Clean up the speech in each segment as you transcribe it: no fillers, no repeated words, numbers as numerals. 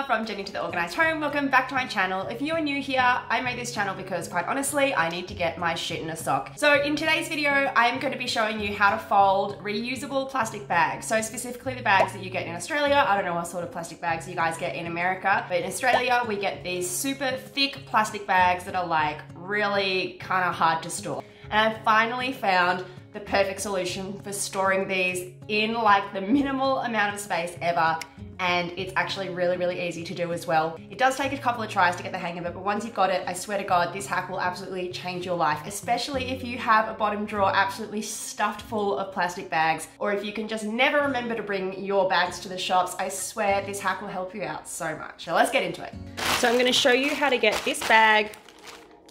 from Jenny to the Organised Home. Welcome back to my channel. If you are new here, I made this channel because quite honestly, I need to get my shit in a sock. So in today's video, I am going to be showing you how to fold reusable plastic bags. So specifically the bags that you get in Australia. I don't know what sort of plastic bags you guys get in America, but in Australia, we get these super thick plastic bags that are like really kind of hard to store. And I finally found the perfect solution for storing these in like the minimal amount of space ever. And it's actually really easy to do as well. It does take a couple of tries to get the hang of it, but once you've got it, I swear to God, this hack will absolutely change your life, especially if you have a bottom drawer absolutely stuffed full of plastic bags, or if you can just never remember to bring your bags to the shops. I swear this hack will help you out so much. So let's get into it. So I'm gonna show you how to get this bag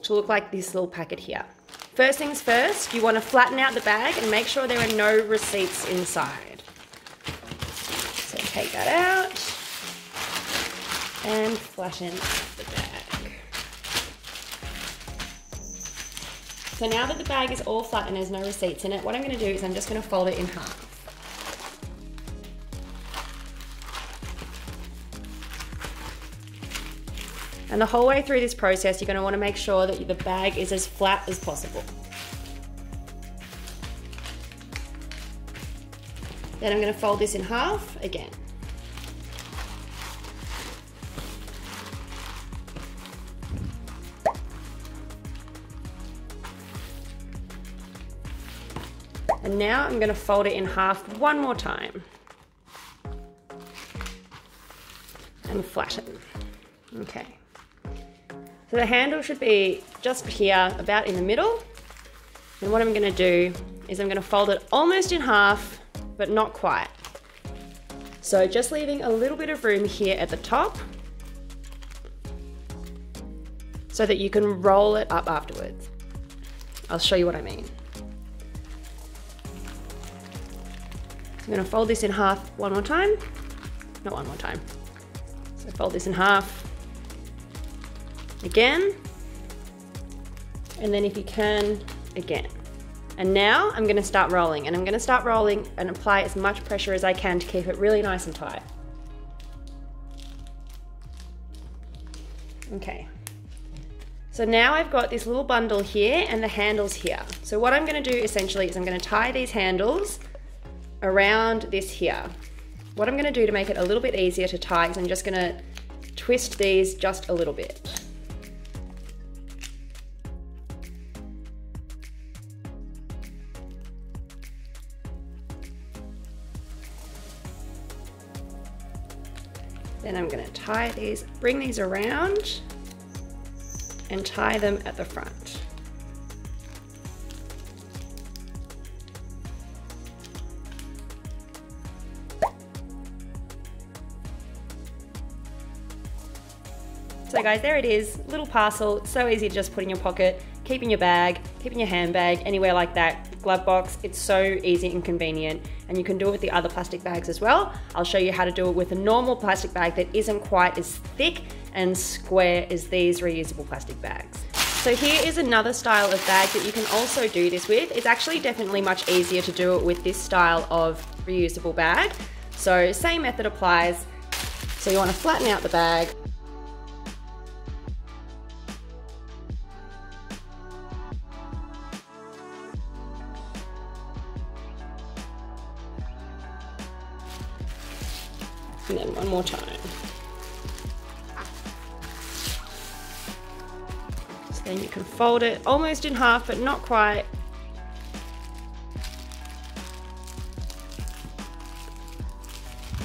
to look like this little packet here. First things first, you wanna flatten out the bag and make sure there are no receipts inside. So take that out and flatten the bag. So now that the bag is all flat and there's no receipts in it, what I'm going to do is I'm just going to fold it in half. And the whole way through this process, you're going to want to make sure that the bag is as flat as possible. Then I'm going to fold this in half again. And now I'm going to fold it in half one more time. And flatten. Okay. So the handle should be just here, about in the middle. And what I'm going to do is I'm going to fold it almost in half, but not quite. So just leaving a little bit of room here at the top so that you can roll it up afterwards. I'll show you what I mean. So I'm going to fold this in half one more time. Not one more time. So fold this in half again, and then if you can, again. And now I'm going to start rolling, and I'm going to start rolling and apply as much pressure as I can to keep it really nice and tight. Okay. So now I've got this little bundle here and the handles here. So what I'm going to do essentially is I'm going to tie these handles around this here. What I'm going to do to make it a little bit easier to tie is I'm just going to twist these just a little bit. Then I'm going to tie these, bring these around and tie them at the front. So guys, there it is, little parcel. It's so easy to just put in your pocket, keep in your bag, keep in your handbag, anywhere like that, glove box. It's so easy and convenient, and you can do it with the other plastic bags as well. I'll show you how to do it with a normal plastic bag that isn't quite as thick and square as these reusable plastic bags. So here is another style of bag that you can also do this with. It's actually definitely much easier to do it with this style of reusable bag. So same method applies. So you want to flatten out the bag. And then one more time. So then you can fold it almost in half, but not quite.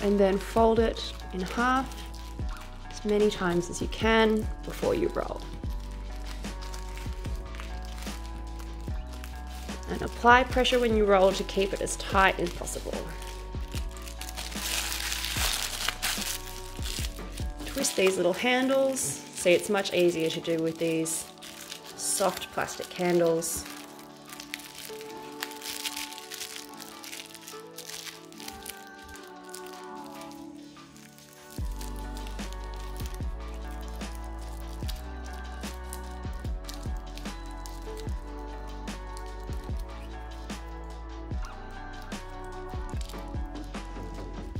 And then fold it in half as many times as you can before you roll. And apply pressure when you roll to keep it as tight as possible. Twist these little handles. See, it's much easier to do with these soft plastic handles.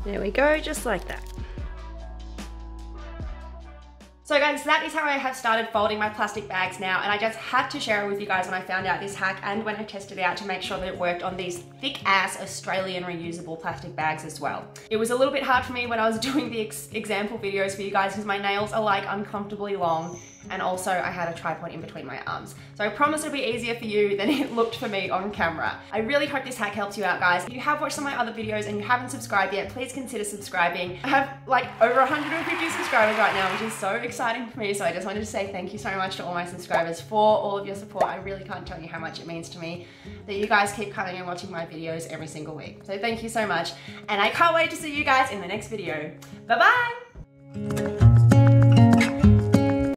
There we go, just like that. So guys, that is how I have started folding my plastic bags now, and I just had to share it with you guys when I found out this hack and when I tested it out to make sure that it worked on these thick ass Australian reusable plastic bags as well. It was a little bit hard for me when I was doing the example videos for you guys because my nails are like uncomfortably long, and also I had a tripod in between my arms. So I promise it'll be easier for you than it looked for me on camera. I really hope this hack helps you out, guys. If you have watched some of my other videos and you haven't subscribed yet, please consider subscribing. I have like over 150 subscribers right now, which is so exciting for me. So I just wanted to say thank you so much to all my subscribers for all of your support. I really can't tell you how much it means to me that you guys keep coming and watching my videos every single week. So thank you so much. And I can't wait to see you guys in the next video. Bye-bye.